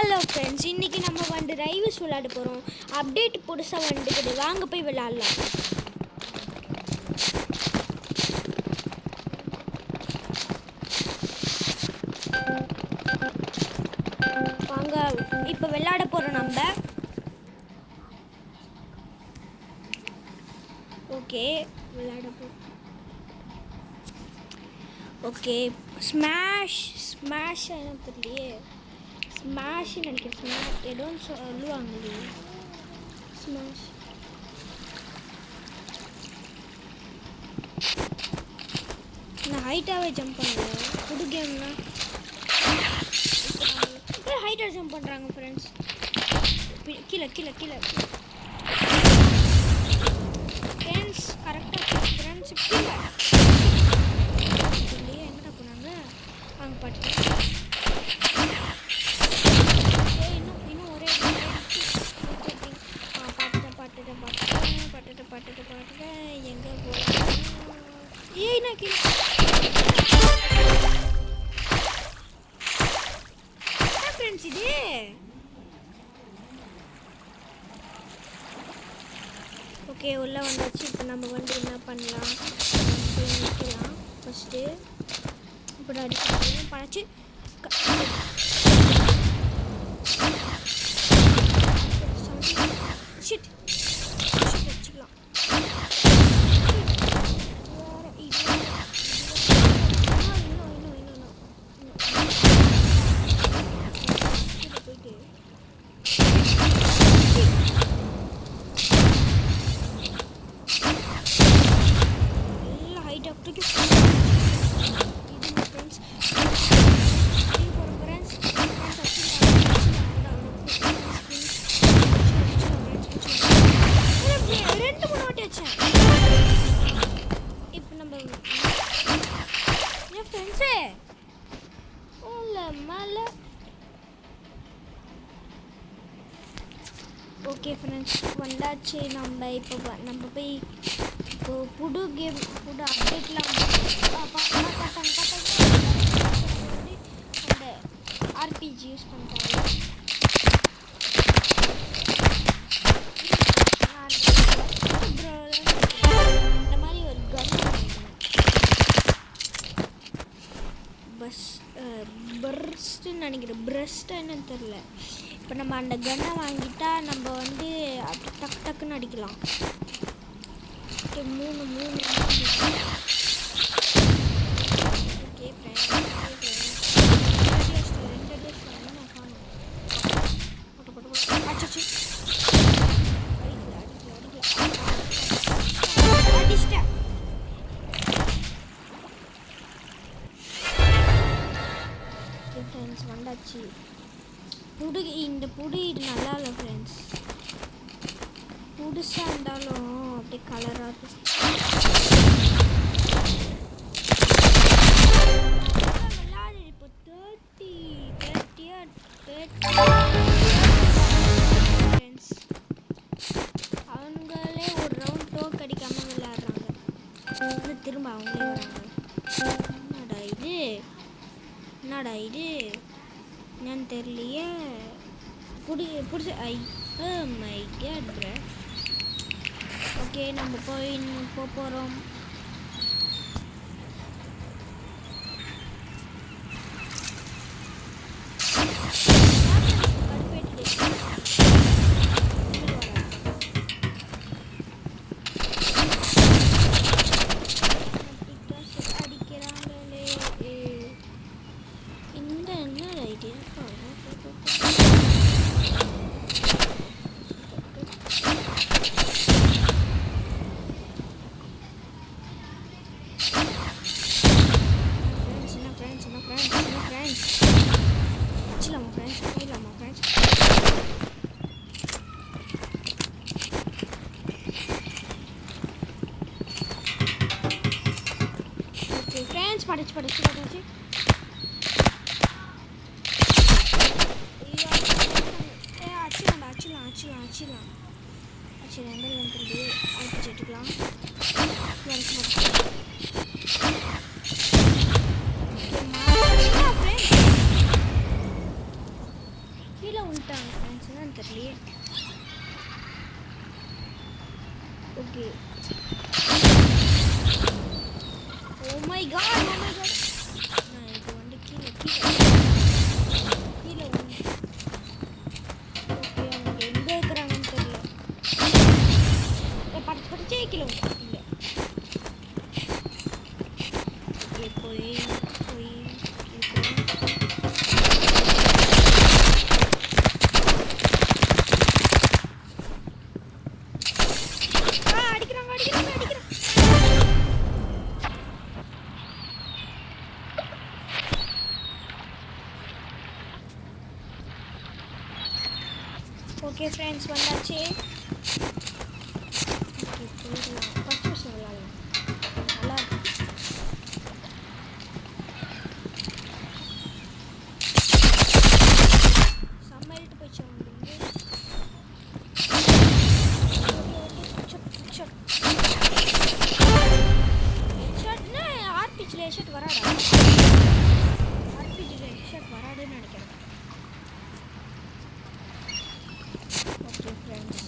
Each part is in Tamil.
ஹலோ ஃப்ரெண்ட்ஸ், இன்றைக்கி நம்ம வந்து ரைவ்ஸ் விளையாட போகிறோம். அப்டேட் புதுசாக வந்துக்குது, வாங்க போய் விளையாடலாம். வாங்க இப்போ விளையாட போகிறோம் நம்ம. ஓகே விளையாட போகிறோம். ஓகே ஸ்மாஷ் என்ன தெரியலையே, ஸ்மாஷ்னு நினைக்கிறேன். ஏதோ சொல்லுவாங்களே ஸ்மாஷ். நான் ஹைட்டாகவே ஜம்ப் பண்ணுவேன். புது கேம்னா ஹைட்டாக ஜம்ப் பண்ணுறாங்க ஃப்ரெண்ட்ஸ். கீழே கீழே கீழே ஃப்ரெண்ட்ஸ், கரெக்டாக ஃப்ரெண்ட்ஸ் கீழே இல்லையே. என்னடா போனாங்க அங்கே பாட்டு. இன்னும் ஒரே பாட்டுட்டேன் எங்கே போகிறேன். ஏன்னா கீழே ஃப்ரெண்ட்ஸ் இது. ஓகே உள்ளே வந்தாச்சு. இப்போ நம்ம வந்து என்ன பண்ணலாம், நிற்கலாம். ஃபஸ்ட்டு இப்படி அடிக்க பழச்சு ஷிட் வச்சுக்கலாம். இப்போ நம்ம என் ஃப்ரெண்ட்ஸே மேலே. ஓகே ஃப்ரெண்ட்ஸ் வந்தாச்சு. நம்ம போய் இப்போ புது கேம் புது அப்டேட்லாம் அந்த ஆர்பிஜி யூஸ் பண்ணுறாங்க. இந்த மாதிரி ஒரு கன் பர்ஸ்ட்டுன்னு நினைக்கிறேன், பிரஸ்ட்டு என்னன்னு தெரில. இப்போ நம்ம அந்த கன்னை வாங்கிட்டா நம்ம வந்து அப்படி டக்கு டக்குன்னு அடிக்கலாம். ஓகே மூணு ஓகே ஃப்ரெண்ட்ஸ் அடிச்சு அடிச்சிட்டேன். ஃப்ரெண்ட்ஸ் வந்தாச்சு. இந்த புடி இது நல்லா இல்லை ஃப்ரெண்ட்ஸ். புதுசாக இருந்தாலும் அப்படியே கலராக இருக்கும். விளையாடு இப்போ 30 ஃப்ரெண்ட்ஸ். அவங்களே ஒரு ரவுண்ட் டோக் அடிக்காமல் விளையாடுறாங்க. திரும்ப அவங்களே வராங்க. என்னடா இது என்னன்னு தெரியலையே. பிடிச்சி மை காட் ப்ரோ. ஓகே நம்ம போகிறோம். படிச்சு அச்சிடலாம். ரெண்டல் வந்துடுது. அடிச்சு எடுத்துக்கலாம். கீழே வந்துட்டாங்க ஃப்ரெண்ட்ஸ் தான் தெரியலையே. ஓகே ஓ மை காட் நான் இப்போ வந்து கீழே வந்து ஓகே அவங்க எங்கே இருக்கிறாங்கன்னு தெரியல. படிச்சே கீழே இல்லை. ஓகே போய் ஓகே ஃப்ரெண்ட்ஸ் வந்தாச்சு. ஓகே போயிடலாம். ஃபஸ்ட் வருஷம் விளாட்லாம். நல்லா இருக்கு. செம்மையிட்டு போயிடுச்சு அவங்க. ஹெட்ஷாட்னா ஆர்பிஜியில் ஹெட்ஷாட் வராடா. ஆர்பிஜியில் ஹெட்ஷாட் வராதுன்னு நினைக்கிறேன். ஓகே ஃப்ரெண்ட்ஸ்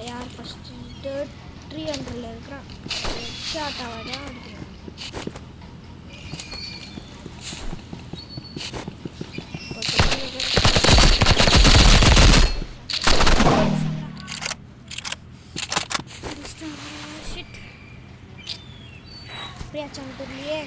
யார் ஃபஸ்ட்டு 300 இருக்கிறான். ஹெட்ஷாட் ஆவாதான் அடிக்கிறேன். அப்படியாச்சாங்க தெரியலையே.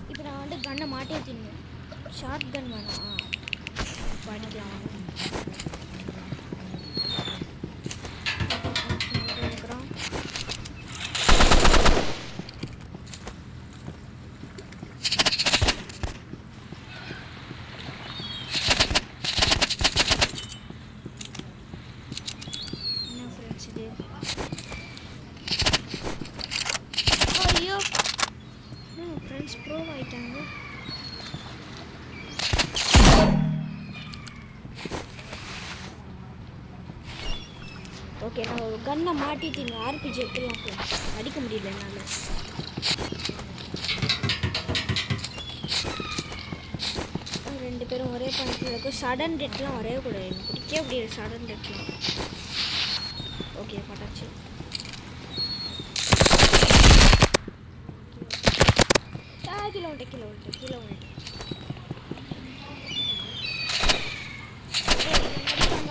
இப்போ நான் வந்து கண்ணை மாட்டே தின்னும். ஷார்ட் கன் வேணாம் படிக்கலாம். என்ன ஃப்ரெண்ட்ஸ் இது? ஐயோ ஃப்ரெண்ட்ஸ் ப்ரோ ஆயிட்டாங்க. ஓகே நான் ஒரு கன்னை மாட்டிட்டீங்க. ஆர்பிஜி எடுத்துலாம் அடிக்க முடியல என்னால். ரெண்டு பேரும் ஒரே பாயிண்டில் இருக்கும். சடன் டெட்லாம் வரவே கூடாது. எனக்கு பிடிக்கவே முடியாது சடன் டெட்லாம். ஓகே பட்டாச்சு. கீழே வந்துட்டு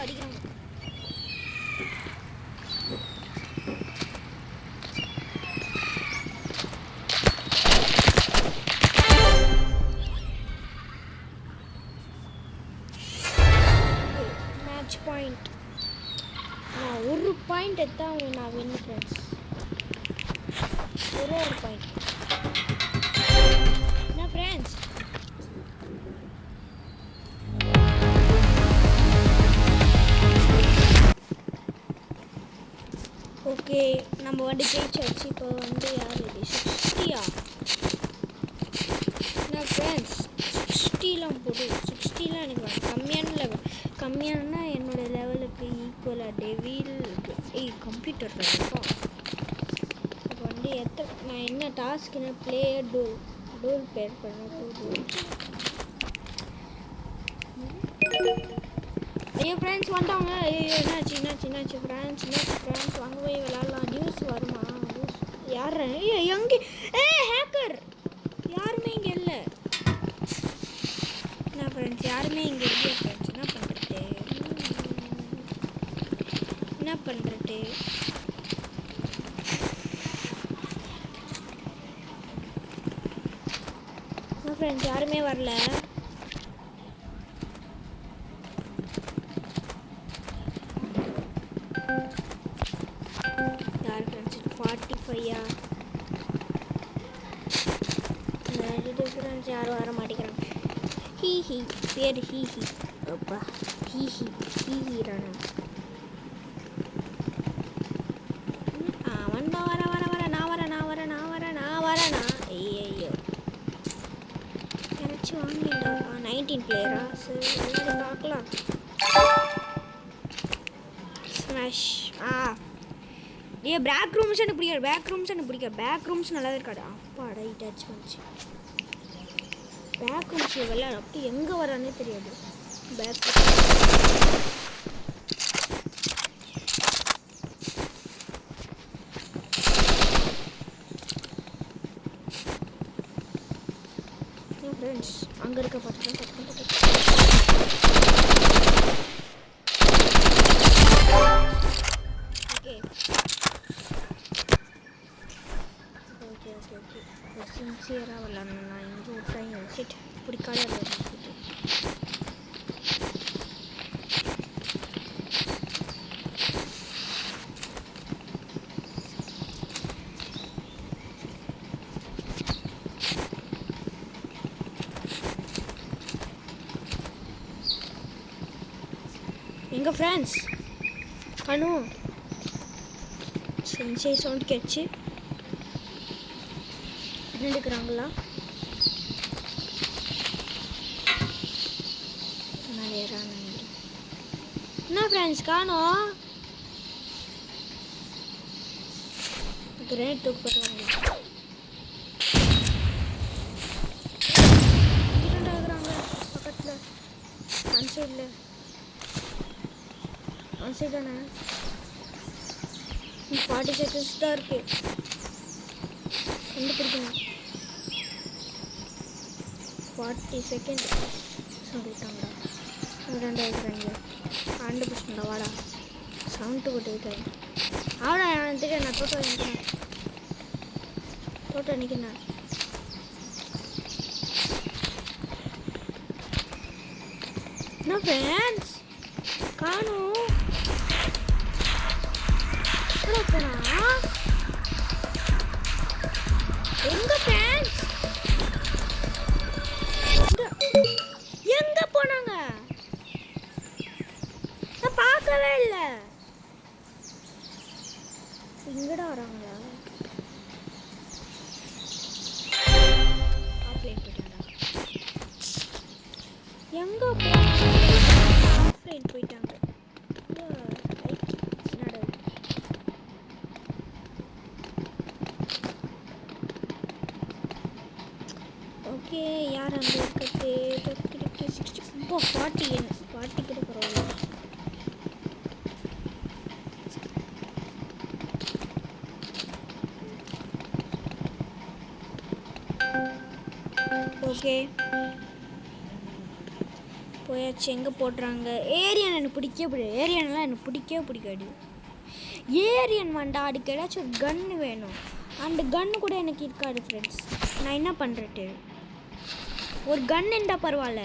அடிக்கிறாங்க. மேட்ச் பாயிண்ட் நான் ஒரு பாயிண்ட் எடுத்தா நான் வின் ஃப்ரெண்ட்ஸ். ஒரு பாயிண்ட் என்ன ஃப்ரெண்ட்ஸ். ஓகே நம்ம வந்து ஜெயிச்சாச்சு. இப்போ வந்து யார் இது 60யா? என்ன ஃப்ரெண்ட்ஸ் 60லாம் போடு. 60லாம் எனக்கு வேணும். கம்மியான லெவல். கம்மியானா என்னோடய லெவலுக்கு ஈக்குவலாக டெவில் கம்ப்யூட்டர் இருக்கா. இப்போ வந்து நான் என்ன டாஸ்க்குன்னு பிளேயர் டோல் பேர் பண்ண ஐயோ ஃப்ரெண்ட்ஸ் வந்துட்டாங்க. ஐயோ என்னாச்சு ஃப்ரெண்ட்ஸ் வாங்க போய் விளாட்லாம். நியூஸ் வருமா? நியூஸ் யார்? ஐயோ எங்கே ஹேக்கர் யாருமே இங்கே இல்லை. என்ன ஃப்ரெண்ட்ஸ் யாருமே இங்கே இல்லை ஃப்ரெண்ட்ஸ். என்ன பண்ணுறது? ஃப்ரெண்ட்ஸ் யாருமே வரல. யார் ஃப்ரெண்ட்ஸ் 45 ஃப்ரெண்ட்ஸ் யாரும் வர மாட்டேங்கிறாங்க. ஹீஹி பேர் ஹீஹி. அப்பா ஹீஹி ஹீஹிரானா வந்தா வர வர வர நான் வரேன் நான் வரேன் நான் வரேன் நான் வரேண்ணா. ஐயோ யாராச்சும் வாங்கிடா. 19 பிளேயரா? சரி எல்லாரும் பார்க்கலாம். ஸ்மாஷ். பேக் ரூம்ஸ் எனக்கு பிடிக்காது. பேக் ரூம்ஸ் நல்லாவே இருக்காது. அப்பாடா டச் பண்ணிச்சு. பேக் ரூம்ஸ் விளையாட அப்படி எங்கே வரானே தெரியாது. பேக் ஃப்ரெண்ட்ஸ் அங்கே இருக்க பார்த்துக்கலாம். ஓகே ஓகே ஓகே ஓகே சின்சியராக விளாட்ணும். நான் இங்கே விட்டாங்க சிட் பிடிக்காத விளையாட்டு. எங்க ஃப்ரெண்ட்ஸ் அனு சென்சே சவுண்ட் கேட்ச்சு. எடுக்கிறாங்களா என்ன ஃப்ரெண்ட்ஸ் காணோம். கிரேட் தூக்கு போடுறாங்க. பக்கத்தில் அன்சைடில் அன்சைட் தானே 40 செகண்ட்ஸ் தான் இருக்கு. கண்டுபிடிக்கணும். 40 செகண்ட் சொல்லிட்டாங்களா? 2 இருக்கிறாங்க. கண்டுபிடிச்சிட்டா வாடா. சவுண்டு போட்டு வைக்கிறேன். அவனா எனக்கு நான் தோட்டம் நிற்கிறேன். என்ன ஃப்ரெண்ட்ஸ் காணும் போனா எங்க ஃப்ரெண்ட்ஸ் எங்க போனாங்க? நான் பார்க்கவே இல்லை. இங்கடா வராங்களா? ஆஃப்லைன் போயிட்டாங்க. எங்க ஆஃப்லைன் போயிட்டாங்க. ஓகே யார் அங்கே இருக்கிறது? 40 கூட பரவாயில்ல. ஓகே போயாச்சு. எங்கே போடுறாங்க? ஏரியன் எனக்கு ஏரியானெலாம் எனக்கு பிடிக்காது. ஏரியன் வேண்டா. அதுக்கு ஏதாச்சும் ஒரு கன்று வேணும். அந்த கன்று கூட எனக்கு இருக்காது ஃப்ரெண்ட்ஸ். நான் என்ன பண்ணுறது? ஒரு கன் இருந்தால் பரவாயில்ல.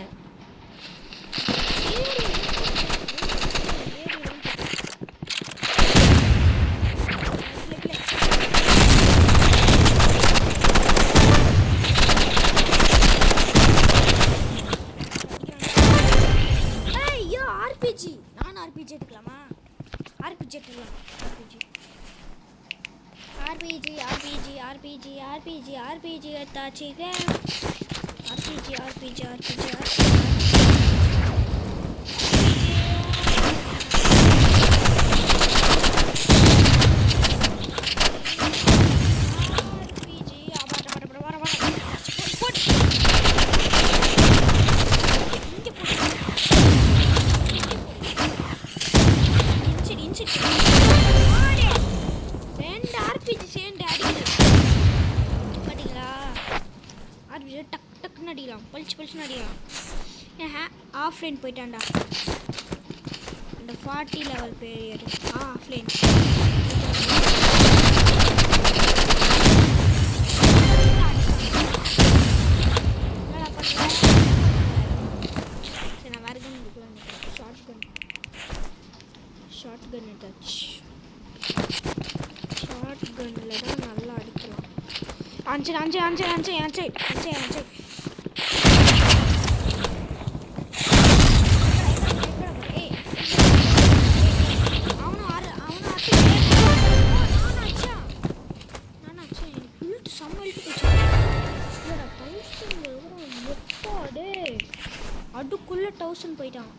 ஐயோ ஆர்பிஜி. நான் ஆர்பிஜி எடுக்கலாமா? ஆர்பிஜி எடுக்கலாம். ஆர்பிஜி எடுத்தாச்சுங்க. RPG சேர்ந்து அடிக்குது பார்த்தீங்களா? RPG டக் டக்குன்னு அடிக்கலாம். பளிச்சுன்னு அடிக்கலாம். ஆஃப்லைன் போயிட்டான்டா. இந்த 40 லெவல் பிளேயர் ஆஃப்லைன். என்னடா அஞ்சு அஞ்சு அஞ்சு அஞ்சு அஞ்சு அஞ்சு அஞ்சு அதுக்குள்ள 1000 போயிட்டான்.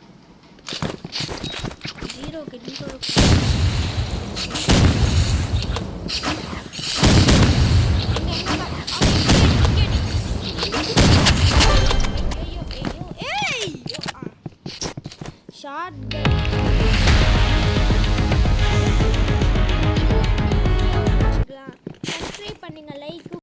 0 கிட்ட